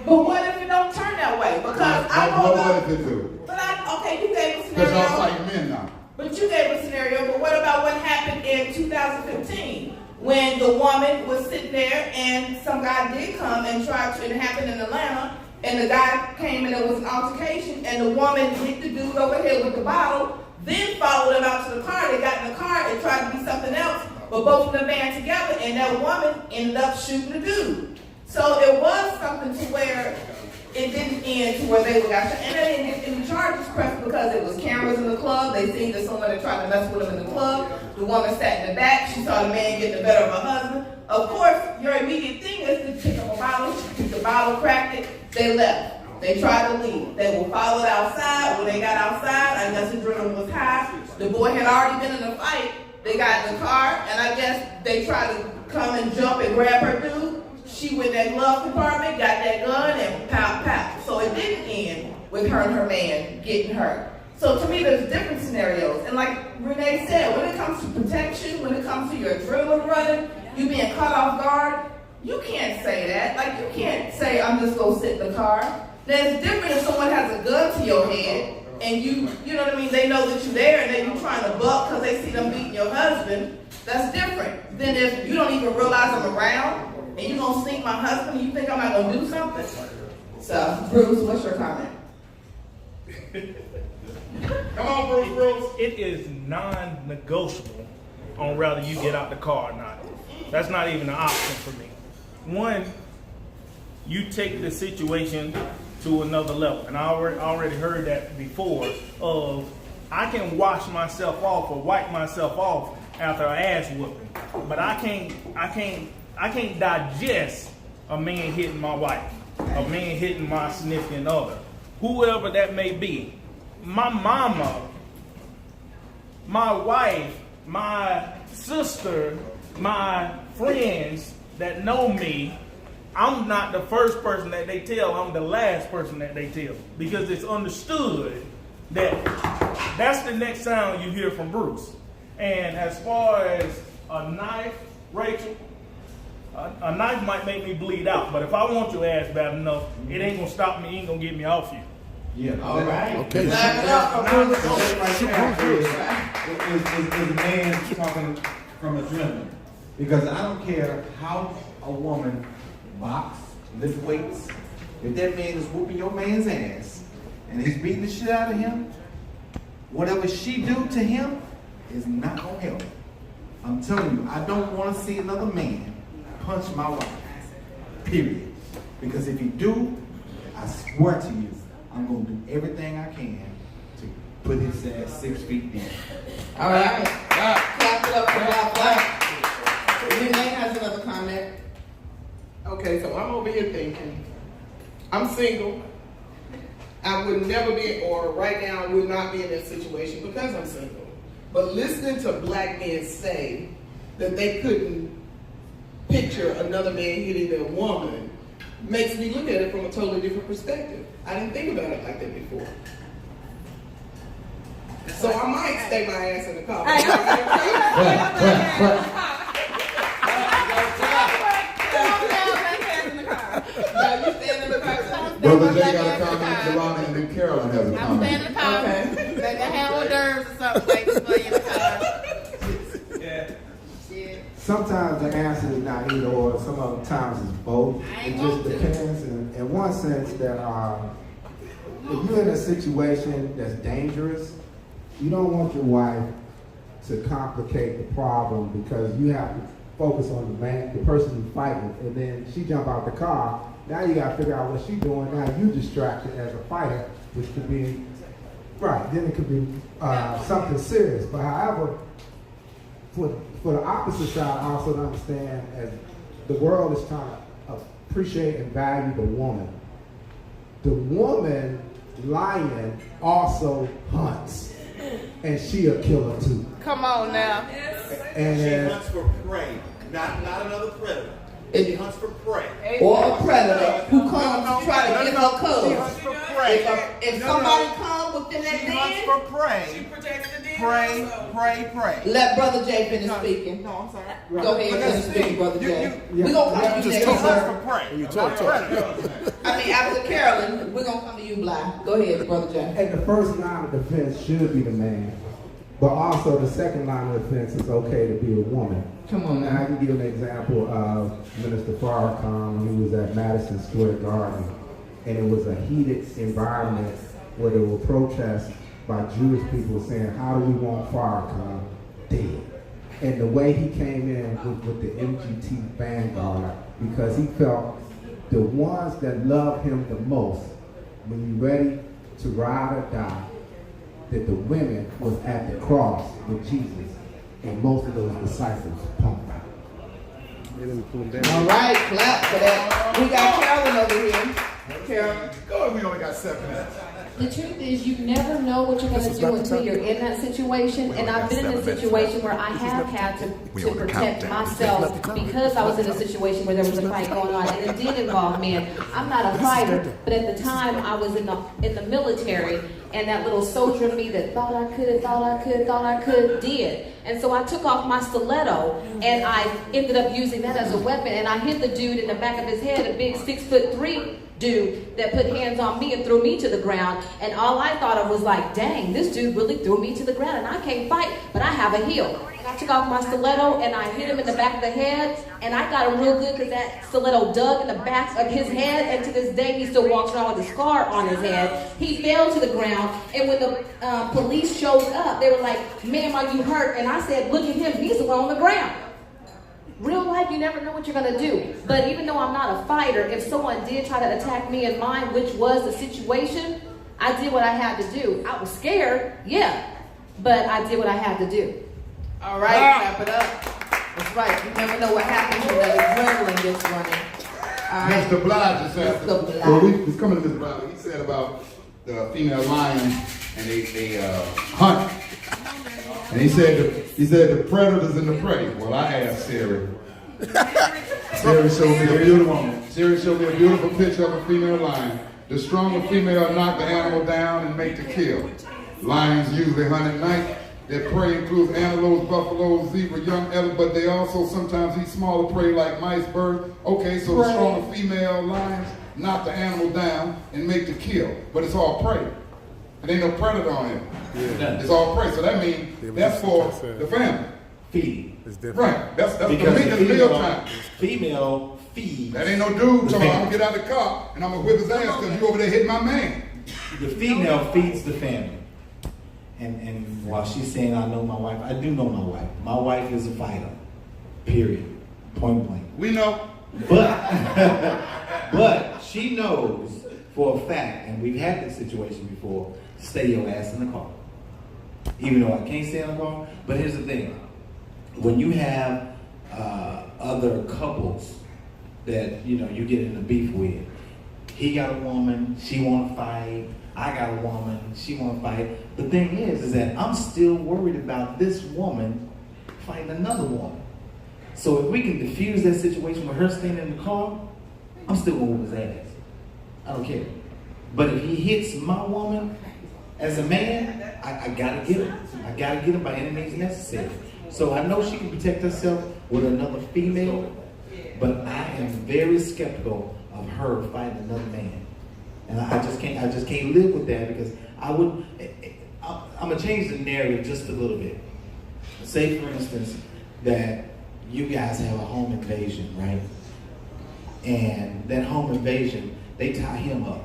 But what if it don't turn that way? Because I know What about. if it do? But okay, you gave a Because y'all scenario. fighting men now. But you gave a scenario. But what about what happened in 2015 when the woman was sitting there and some guy did come and tried to? It happened in Atlanta, and the guy came and there was an altercation, and the woman hit the dude over here with the bottle. Then followed him out to the car. They got in the car and tried to be something else, but both of them band together, and that woman ended up shooting the dude. So it was something to where it didn't end to where they got shot. And they didn't get any charges pressed because it was cameras in the club. They seen that someone had tried to mess with them in the club. The woman sat in the back. She saw the man getting the better of her husband. Of course, your immediate thing is to pick up a bottle. She took the bottle, cracked it. They left. They tried to leave. They were followed outside. When they got outside, I guess adrenaline was high. The boy had already been in a fight. They got in the car, and I guess they tried to come and jump and grab her dude. She went in that glove compartment, got that gun, and pow, pow. So it didn't end with her and her man getting hurt. So to me, there's different scenarios. And like Renee said, when it comes to protection, when it comes to your adrenaline running, you being caught off guard, you can't say that. Like, you can't say, I'm just going to sit in the car. There's different if someone has a gun to your head, and you know what I mean, they know that you're there, and then you're trying to buck because they see them beating your husband. That's different than if you don't even realize I'm around, and you're going to sneak my husband, and you think I'm not going to do something. So, Bruce, what's your comment? Come on, Bruce. It is non-negotiable on whether you get out the car or not. That's not even an option for me. One, you take the situation to another level. And I already heard that before of I can wash myself off or wipe myself off after an ass whooping. But I can't digest a man hitting my wife, a man hitting my significant other, whoever that may be. My mama, my wife, my sister, my friends that know me, I'm not the first person that they tell, I'm the last person that they tell. Because it's understood that that's the next sound you hear from Bruce. And as far as a knife, Rachel, a knife might make me bleed out, but if I want your ass bad enough, it ain't gonna stop me, ain't gonna get me off you. Yeah, all right. Okay. Is a man talking from adrenaline? Because I don't care how a woman box, lift weights. If that man is whooping your man's ass and he's beating the shit out of him, whatever she do to him is not gonna help. I'm telling you, I don't want to see another man punch my wife. Period. Because if he do, I swear to you, I'm gonna do everything I can to put his ass 6 feet down. All right. Clap it up for Black. Renee has another comment. Okay, so I'm over here thinking, I'm single. I would never be, or right now I would not be in that situation because I'm single. But listening to black men say that they couldn't picture another man hitting their woman makes me look at it from a totally different perspective. I didn't think about it like that before. So I might stay my ass in the car. Brother Jay got a comment, Jelani, and then Carolyn has a I'm comment. staying in the car. Okay. Let the hell nerves or something like this for you in the car. Yeah. Sometimes the answer is not either or, some other times it's both. It just depends in one sense that if you're in a situation that's dangerous, you don't want your wife to complicate the problem because you have to focus on the person you're fighting, and then she jump out the car. Now you gotta figure out what she's doing. Now you distracted as a fighter, which could be, right, then it could be something serious. But however, for the opposite side, I also understand as the world is trying to appreciate and value the woman. The woman lion also hunts, and she a killer too. Come on now. And She hunts for prey, not another predator. She hunts for prey. Or a predator who comes to try to get her cubs. She hunts for prey. If somebody comes within that She hunts den, for prey. Prey. let Brother Jay finish speaking. No, I'm sorry. Go ahead and finish speaking, Brother Jay. you- We're going to come to you She next. hunts for prey. You talk. I mean, after Carolyn, we're going to come to you, Bly. Go ahead, Brother Jay. And the first line of defense should be the man, but also the second line of defense is okay to be a woman. Come on And I now. can give an example of Minister Farrakhan when he was at Madison Square Garden, and it was a heated environment where there were protests by Jewish people saying, how do we want Farrakhan dead? And the way he came in was with the MGT vanguard, because he felt the ones that love him the most, when you're ready to ride or die, that the women was at the cross with Jesus, and most of those disciples pumped out. All right, clap for that. We got Carolyn over here. Carolyn. Go ahead, we only got 7 minutes. The truth is, you never know what you're going to do until you're in that situation. And I've been in a situation where I have had to protect myself because I was in a situation where there was a fight going on, and it did involve men. I'm not a fighter, but at the time I was in the military, and that little soldier in me that thought I could did. And so I took off my stiletto, and I ended up using that as a weapon, and I hit the dude in the back of his head, a big 6'3" dude that put hands on me and threw me to the ground. And all I thought of was like, dang, this dude really threw me to the ground, and I can't fight, but I have a heel. And I took off my stiletto and I hit him in the back of the head, and I got him real good because that stiletto dug in the back of his head, and to this day he still walks around with a scar on his head. He fell to the ground, and when the police showed up, they were like, ma'am, are you hurt? And I said, look at him, he's the one on the ground. Real life, you never know what you're going to do. But even though I'm not a fighter, if someone did try to attack me in mine, which was the situation, I did what I had to do. I was scared, yeah, but I did what I had to do. All right, clap it up. That's right. You never know what happens when that adrenaline gets running. All right. Mr. Blige just said, Mr. Blige. well, we coming to Mr. Blige. He said about the female lions and they hunt. And he said the predators and the prey. Well, I asked Siri, Siri showed me a beautiful Siri showed me a beautiful picture of a female lion. The stronger female knock the animal down and make the kill. Lions usually hunt at night. Their prey includes antelopes, buffaloes, zebra, young elephant, but they also sometimes eat smaller prey like mice, birds. Okay, so the stronger female lions knock the animal down and make the kill. But it's all prey. It ain't no predator on it. Yeah. It's all prey. So that means that's for the family. Feed. It's different. Right. That's Because the meal time. Female feeds. That ain't no dude talking, I'm gonna get out of the car and I'm gonna whip his ass because you over there hitting my man. The female feeds the family. And while she's saying I know my wife, I do know my wife. My wife is a fighter. Period. Point blank. We know. But she knows for a fact, and we've had this situation before, stay your ass in the car. Even though I can't stay in the car. But here's the thing. When you have other couples that you get in a beef with, he got a woman, she want to fight, I got a woman, she want to fight. The thing is that I'm still worried about this woman fighting another woman. So if we can diffuse that situation with her staying in the car, I'm still going to whoop his ass. I don't care. But if he hits my woman, as a man, I gotta get him. I gotta get him by any means necessary. So I know she can protect herself with another female, but I am very skeptical of her fighting another man. And I just can't live with that because I'm gonna change the narrative just a little bit. Say for instance that you guys have a home invasion, right? And that home invasion, they tie him up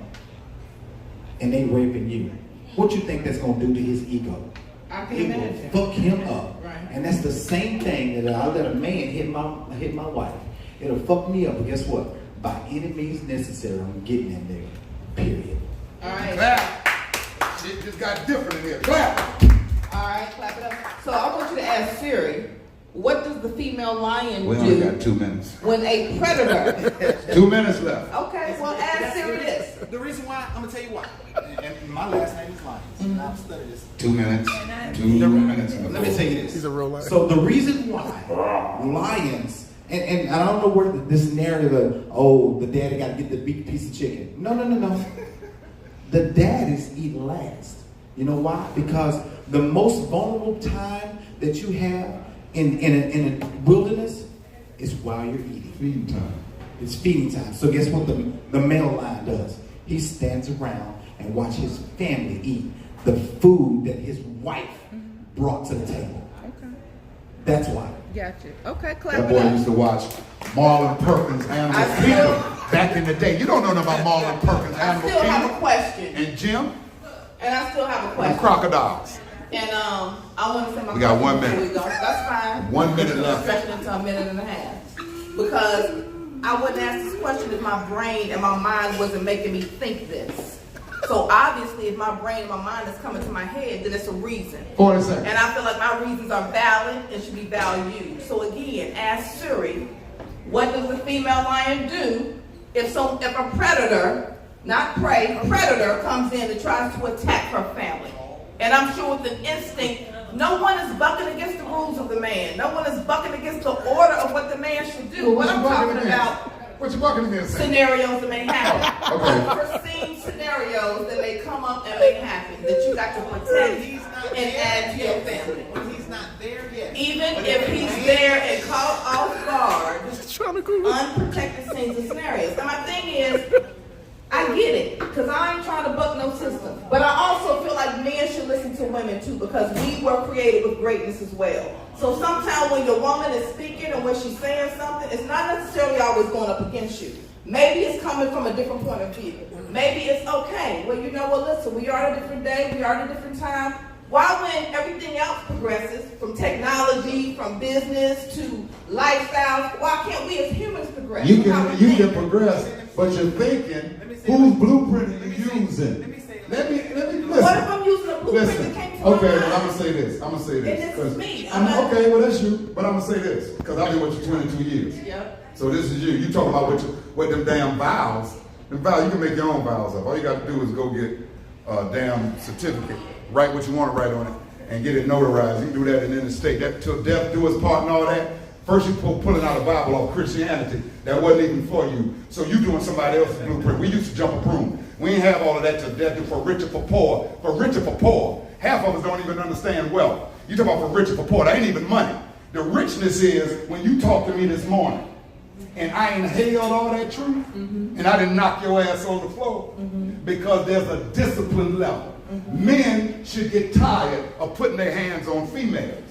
and they raping you. What you think that's gonna do to his ego? It will fuck him up. Right. And that's the same thing that I'll let a man hit my wife. It'll fuck me up, but guess what? By any means necessary, I'm getting that nigga. Period. All right. Clap. It just got different in here. Clap. All right, clap it up. So I want you to ask Siri, what does the female lion do? We only got 2 minutes. When a predator. 2 minutes left. Okay, well ask Siri this. The reason why, I'm gonna tell you why. And my last name is Lyons. And I've studied this. 2 minutes. 2 minutes. Let me tell you this. He's a real lion. So the reason why lions, and I don't know where this narrative of, the daddy got to get the big piece of chicken. No. The daddies eat last. You know why? Because the most vulnerable time that you have in a wilderness is while you're eating. Feeding time. It's feeding time. So guess what the male lion does? He stands around and watch his family eat the food that his wife brought to the table. Okay. That's why. Gotcha. Okay, clap That it boy up. used to watch Marlon Perkins Animal Kingdom back in the day. You don't know nothing about Marlon Perkins I Animal still have a Kingdom. question. And Jim And I still have a and question. crocodiles. And I want to say my We got 1 question minute. before we go. That's fine. 1 minute left. Stretching into a minute and a half. Because I wouldn't ask this question if my brain and my mind wasn't making me think this. So obviously, if my brain and my mind is coming to my head, then it's a reason. 40 seconds. And I feel like my reasons are valid and should be valued. So again, ask Siri, what does the female lion do if a predator, not prey, predator comes in and tries to attack her family? And I'm sure with an instinct, no one is bucking against the rules of the man. No one is bucking against the order of what the man should do. What I'm talking about, what you bucking against? scenarios that may happen. Okay. Unforeseen scenarios that may come up and may happen that you got to protect and add to your family. When he's not there yet. Even if he's there and caught off guard, unprotected scenes and scenarios. Now my thing is, I get it, because I ain't trying to buck no system. But I also feel like men should listen to women too, because we were created with greatness as well. So sometimes when your woman is speaking and when she's saying something, it's not necessarily always going up against you. Maybe it's coming from a different point of view. Maybe it's okay. Well, you know what, listen, we are at a different day, we are at a different time. Why when everything else progresses, from technology, from business to lifestyles, why can't we as humans progress? You can progress, but you're thinking, whose blueprint are you using? Let me listen. What if I'm using a blueprint that came from Okay, my well, mind? I'm gonna say this. I'm gonna say this. And this is me. Okay, well that's you. But I'm gonna say this because I've been with you 22 years. Yep. So this is you. You talking about what them damn vows? Them vows, you can make your own vows up. All you got to do is go get a damn certificate, write what you want to write on it, and get it notarized. You can do that in the state. That till death do us part and all that. First you pulling out a Bible off Christianity that wasn't even for you. So you doing somebody else's blueprint. We used to jump a broom. We ain't have all of that to death for rich or for poor. For rich or for poor. Half of us don't even understand wealth. You talk about for rich or for poor. That ain't even money. The richness is when you talk to me this morning and I inhaled all that truth and I didn't knock your ass on the floor because there's a discipline level. Men should get tired of putting their hands on females.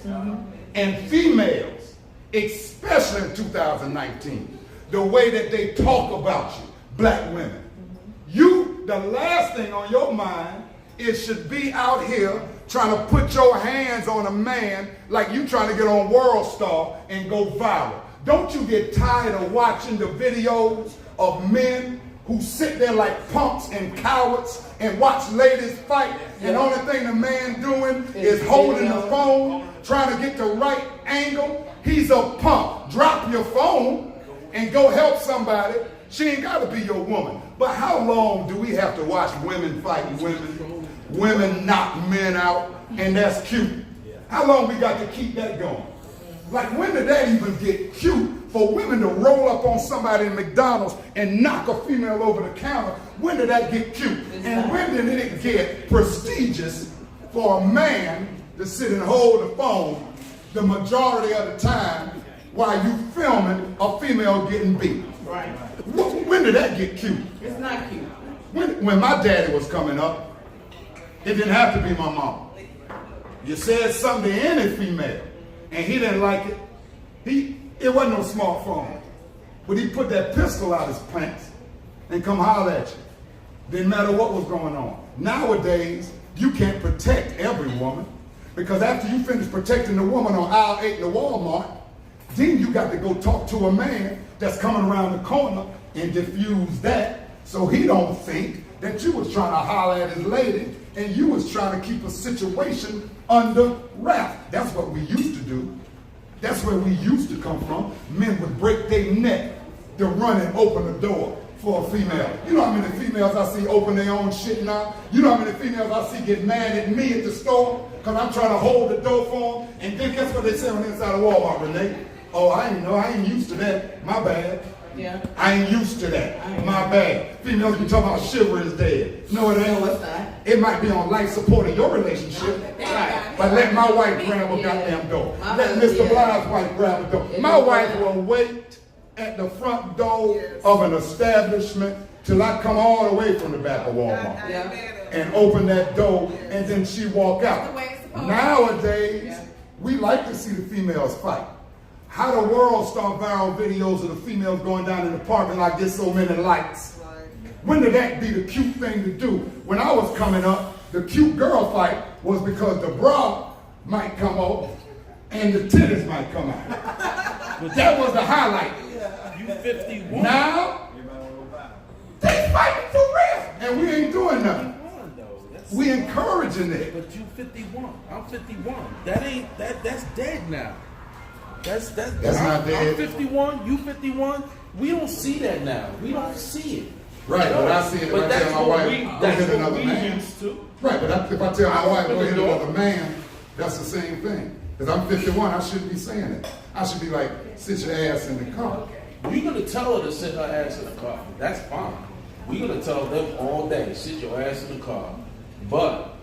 And females, especially in 2019, the way that they talk about you, black women. The last thing on your mind is should be out here trying to put your hands on a man like you trying to get on World Star and go viral. Don't you get tired of watching the videos of men who sit there like punks and cowards and watch ladies fight, and the only thing the man doing is holding the phone, trying to get the right angle? He's a punk. Drop your phone and go help somebody. She ain't got to be your woman. But how long do we have to watch women fighting women, women knock men out, and that's cute? How long we got to keep that going? Like, when did that even get cute for women to roll up on somebody in McDonald's and knock a female over the counter? When did that get cute? And when did it get prestigious for a man to sit and hold the phone the majority of the time while you filming a female getting beat? Right. When did that get cute? It's not cute. When my daddy was coming up, it didn't have to be my mom. You said something to any female, and he didn't like it. It wasn't no smartphone, but he put that pistol out his pants and come holler at you. Didn't matter what was going on. Nowadays, you can't protect every woman, because after you finish protecting the woman on aisle 8 in the Walmart, then you got to go talk to a man that's coming around the corner and diffuse that so he don't think that you was trying to holler at his lady and you was trying to keep a situation under wraps. That's what we used to do. That's where we used to come from. Men would break their neck to run and open the door for a female. You know how many females I see open their own shit now? You know how many females I see get mad at me at the store because I'm trying to hold the door for them? And then guess what they say on the inside of Walmart, Renee? Oh, I ain't used to that. My bad. Yeah. I ain't used to that. My bad. Females be talking about chivalry is dead. No, it ain't. No, it's not. It might be on life support in your relationship. Right. But let my wife grab a goddamn door. Let Mr. Bligh's wife grab a door. My wife will wait at the front door of an establishment till I come all the way from the back of Walmart and open that door, and then she walk out. Nowadays, we like to see the females fight. How the world start viral videos of the females going down in the parking lot, get so many likes. When did that be the cute thing to do? When I was coming up, the cute girl fight was because the bra might come off and the titties might come out. That was the highlight. You 51. Now, they fighting for real, and we ain't doing nothing. We encouraging it. But you 51. I'm 51. That's dead now. That's not dead. I'm 51. You 51. We don't see that now. We don't see it. Right, but I see it if I tell my wife, go hit another man. Used to. Right, but if I tell my wife, go hit another man, that's the same thing. Because I'm 51, I shouldn't be saying it. I should be like, sit your ass in the car. You're going to tell her to sit her ass in the car. That's fine. We're going to tell them all day, sit your ass in the car. But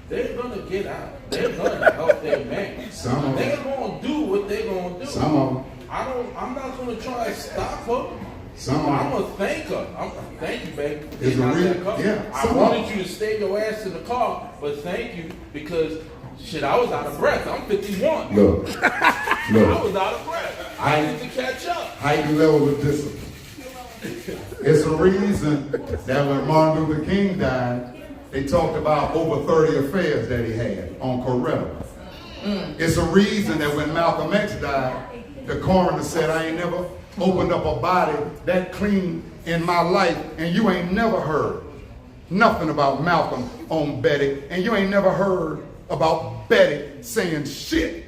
they're going to get out. They're going to help their man. They're going to do what they're going to do. Some of them. I'm not going to try to stop her. Some I'm going to thank her. Thank you, baby. It's a real, yeah. I wanted you to stay your ass in the car, but thank you because, shit, I was out of breath. I'm 51. Look. I was out of breath. I need to catch up. Heightened level of discipline. It's a reason that when Martin Luther King died, they talked about over 30 affairs that he had on Coretta. It's a reason that when Malcolm X died, the coroner said, I ain't never opened up a body that clean in my life, and you ain't never heard nothing about Malcolm on Betty, and you ain't never heard about Betty saying shit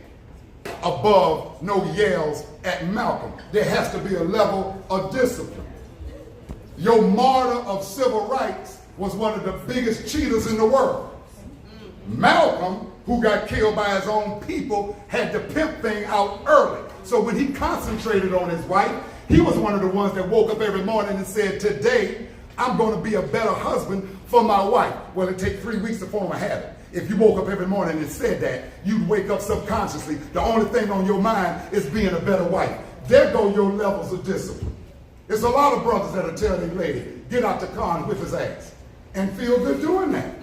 above no yells at Malcolm. There has to be a level of discipline. Your martyr of civil rights was one of the biggest cheaters in the world. Malcolm who got killed by his own people had the pimp thing out early. So when he concentrated on his wife, he was one of the ones that woke up every morning and said, today, I'm going to be a better husband for my wife. Well, it takes 3 weeks to form a habit. If you woke up every morning and said that, you'd wake up subconsciously. The only thing on your mind is being a better wife. There go your levels of discipline. There's a lot of brothers that'll tell their lady, get out the car and whip his ass, and feel good doing that.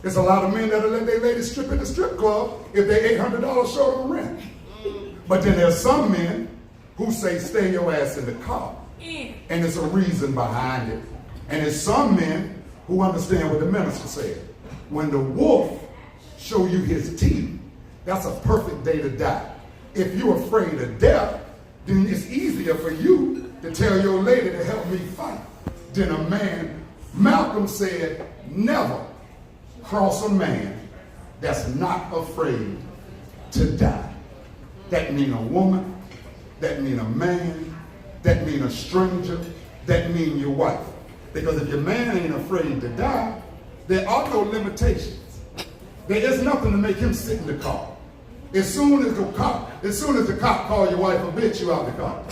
There's a lot of men that'll let their lady strip in the strip club if they're $800 short on rent. But then there's some men who say, stay your ass in the car. And there's a reason behind it. And there's some men who understand what the minister said. When the wolf show you his teeth, that's a perfect day to die. If you're afraid of death, then it's easier for you to tell your lady to help me fight than a man. Malcolm said, never cross a man that's not afraid to die. That mean a woman, that mean a man, that mean a stranger, that mean your wife. Because if your man ain't afraid to die, there are no limitations. There is nothing to make him sit in the car. As soon as the cop call your wife a bitch, you out the car.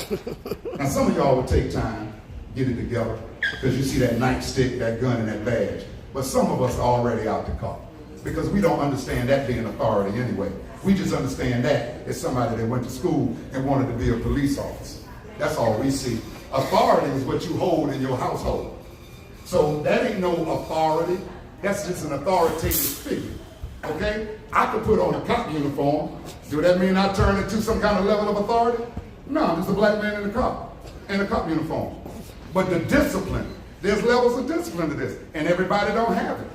Now some of y'all will take time, get it together, because you see that nightstick, that gun, and that badge. But some of us are already out the car because we don't understand that being authority anyway. We just understand that as somebody that went to school and wanted to be a police officer. That's all we see. Authority is what you hold in your household. So that ain't no authority. That's just an authoritative figure. Okay? I could put on a cop uniform. Do that mean I turn into some kind of level of authority? No, I'm just a black man in a cop uniform. But the discipline, there's levels of discipline to this, and everybody don't have it.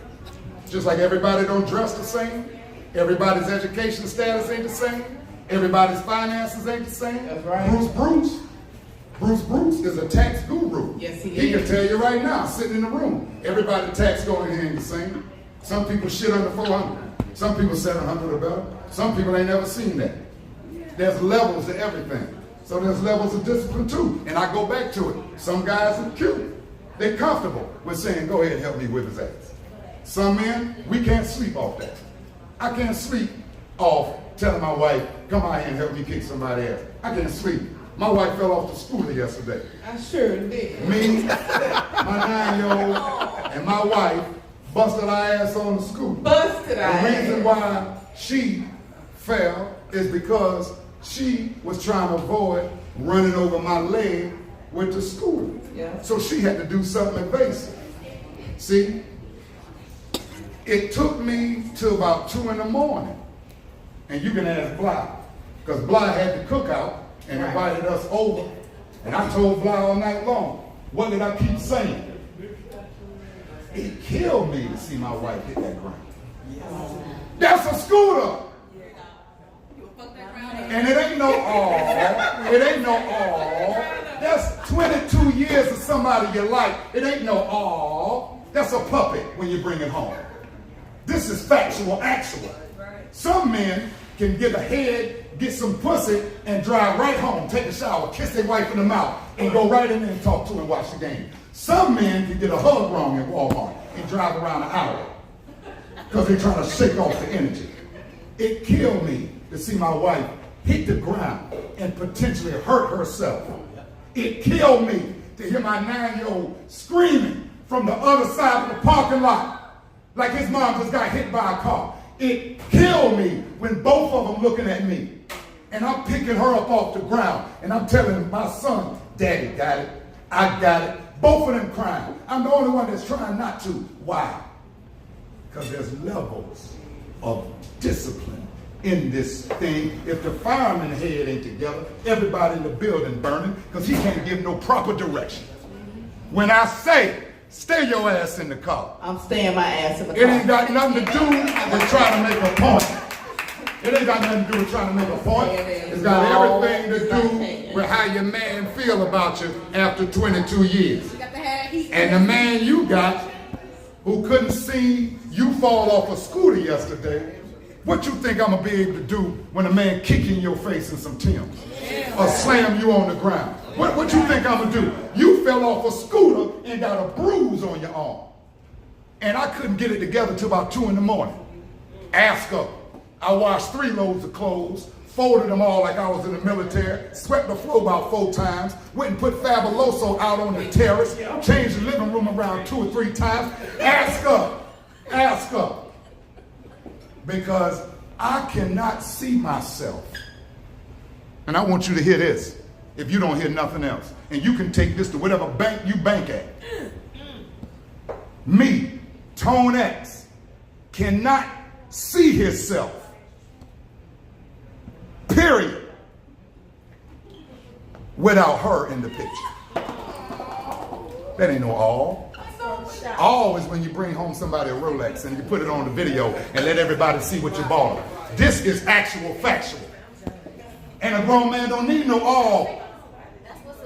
Just like everybody don't dress the same, everybody's education status ain't the same, everybody's finances ain't the same. That's right. Bruce is a tax guru. Yes, he He is. can tell you right now, sitting in the room, everybody's tax going in here ain't the same. Some people shit under 400. Some people 700 or better. Some people ain't never seen that. There's levels to everything. So there's levels of discipline too. And I go back to it. Some guys are cute. They're comfortable with saying, go ahead and help me whip his ass. Some men, we can't sleep off that. I can't sleep off telling my wife, come out here and help me kick somebody's ass. I can't sleep. My wife fell off the scooter yesterday. I sure did. Me, my 9-year-old, and my wife busted our ass on the scooter. Busted our The reason ass. why she fell is because she was trying to avoid running over my leg with the scooter. Yeah. So she had to do something invasive. See? It took me to about 2 in the morning. And you can ask Bly. Because Bly had the cookout and invited us over. And I told Bly all night long, what did I keep saying? It killed me to see my wife hit that ground. That's a scooter. And it ain't no aw. It ain't no aw. That's 22 years of somebody you like. It ain't no aw. That's a puppet when you bring it home. This is factual, actual. Some men can get a head, get some pussy, and drive right home, take a shower, kiss their wife in the mouth, and go right in there and talk to her and watch the game. Some men can get a hug wrong at Walmart and drive around an hour because they're trying to shake off the energy. It killed me to see my wife hit the ground and potentially hurt herself. It killed me to hear my 9-year-old screaming from the other side of the parking lot like his mom just got hit by a car. It killed me when both of them looking at me. And I'm picking her up off the ground and I'm telling my son, Daddy got it, I got it. Both of them crying. I'm the only one that's trying not to. Why? Because there's levels of discipline in this thing. If the fireman head ain't together, everybody in the building burning because he can't give no proper direction. When I say, stay your ass in the car. I'm staying my ass in the car. It ain't got nothing to do with trying to make a point. It ain't got nothing to do with trying to make a point. It's got everything to do with how your man feel about you after 22 years. And the man you got who couldn't see you fall off a scooter yesterday, what you think I'm gonna be able to do when a man kick you in your face in some Timbs or slam you on the ground? What you think I'm gonna do? You fell off a scooter and got a bruise on your arm. And I couldn't get it together till about 2 in the morning. Ask her, I washed 3 loads of clothes, folded them all like I was in the military, swept the floor about 4 times, went and put Fabuloso out on the terrace, changed the living room around 2 or 3 times. Ask her. Because I cannot see myself. And I want you to hear this, if you don't hear nothing else. And you can take this to whatever bank you bank at. Me, Tone X, cannot see himself. Period. Without her in the picture. That ain't no all. All is when you bring home somebody a Rolex and you put it on the video and let everybody see what you bought. This is actual factual. And a grown man don't need no all.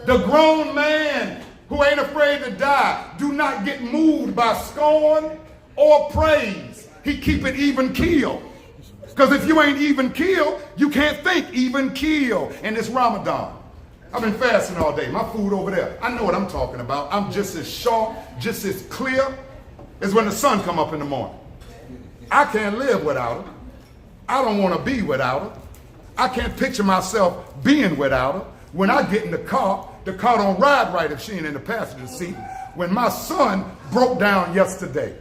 The grown man who ain't afraid to die do not get moved by scorn or praise. He keep it even keel. Because if you ain't even keel, you can't think even keel. And it's Ramadan. I've been fasting all day. My food over there. I know what I'm talking about. I'm just as sharp, just as clear as when the sun come up in the morning. I can't live without her. I don't want to be without her. I can't picture myself being without her. When I get in the car don't ride right if she ain't in the passenger seat. When my son broke down yesterday,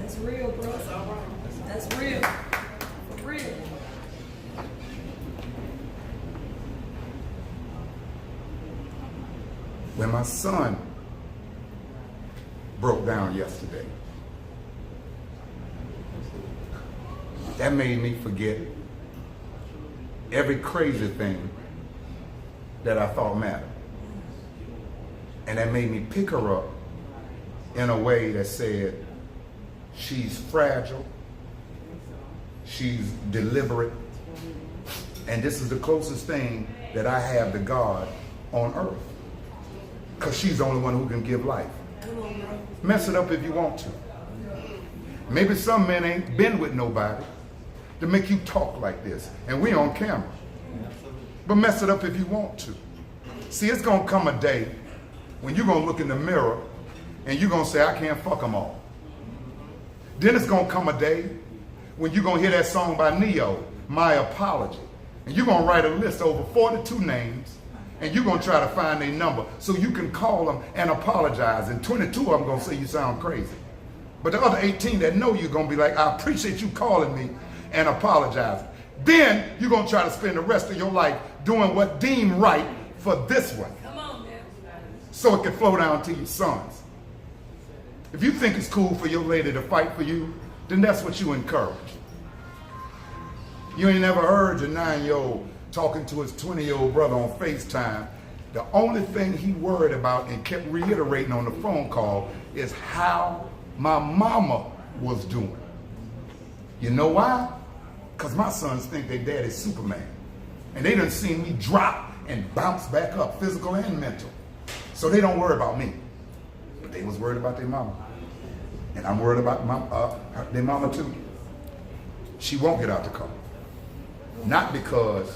That's real, bro. That's real. For real. when my son broke down yesterday, that made me forget every crazy thing that I thought mattered. And that made me pick her up in a way that said, she's fragile, she's deliberate, and this is the closest thing that I have to God on earth. Because she's the only one who can give life. Mess it up if you want to. Maybe some men ain't been with nobody to make you talk like this. And we on camera. But mess it up if you want to. See, it's going to come a day when you're going to look in the mirror and you're going to say, I can't fuck them all. Then it's going to come a day when you're going to hear that song by Neo, My Apology. And you're going to write a list of over 42 names. And you're going to try to find their number so you can call them and apologize. And 22 of them going to say you sound crazy. But the other 18 that know you're going to be like, I appreciate you calling me and apologizing. Then you're going to try to spend the rest of your life doing what deemed right for this one. Come on, man. So it can flow down to your sons. If you think it's cool for your lady to fight for you, then that's what you encourage. You ain't never heard your 9-year-old talking to his 20-year-old brother on FaceTime. The only thing he worried about and kept reiterating on the phone call is how my mama was doing. You know why? Because my sons think their daddy's Superman. And they done seen me drop and bounce back up, physical and mental. So they don't worry about me. But they was worried about their mama. And I'm worried about their mama too. She won't get out the car. Not because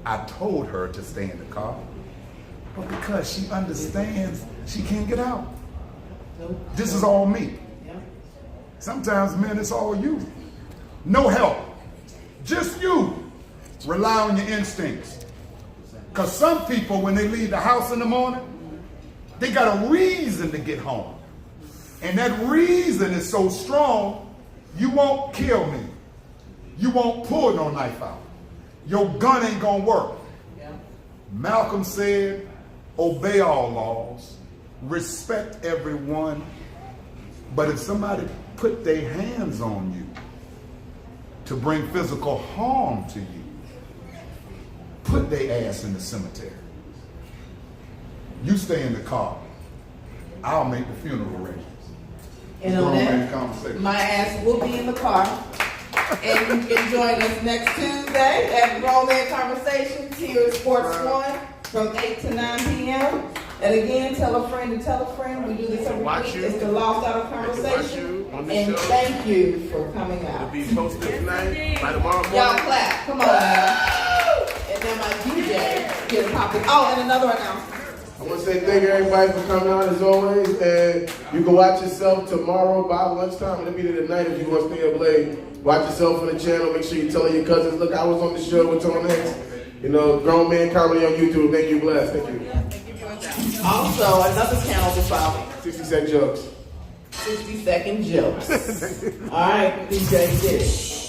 I told her to stay in the car, but because she understands she can't get out. This is all me. Sometimes, men, it's all you. No help. Just you. Rely on your instincts. Because some people, when they leave the house in the morning, they got a reason to get home. And that reason is so strong, you won't kill me. You won't pull no knife out. Your gun ain't gonna work. Malcolm said, obey all laws, respect everyone, but if somebody put their hands on you to bring physical harm to you, put their ass in the cemetery. You stay in the car. I'll make the funeral arrangements. And on that, my ass will be in the car. And you can join us next Tuesday at Grownman Conversations here at Sports One from 8 to 9 p.m. And again, tell a friend to tell a friend. We do this every week. It's the Lost Out of Conversation. And thank you for coming out. It'll be posted tonight by tomorrow morning. Y'all clap. Come on now. And then my DJ. get a topic. Oh, and another announcement. I want to say thank you everybody for coming out as always, and you can watch yourself tomorrow by lunchtime. It'll be there tonight if you want to stay up late. Watch yourself on the channel. Make sure you tell your cousins, look, I was on the show with Tom Hanks. You know, Grownman comedy on YouTube. Thank you, bless. Thank you. Also, another channel to follow. 60-second jokes. 60-second jokes. All right, DJ, get it.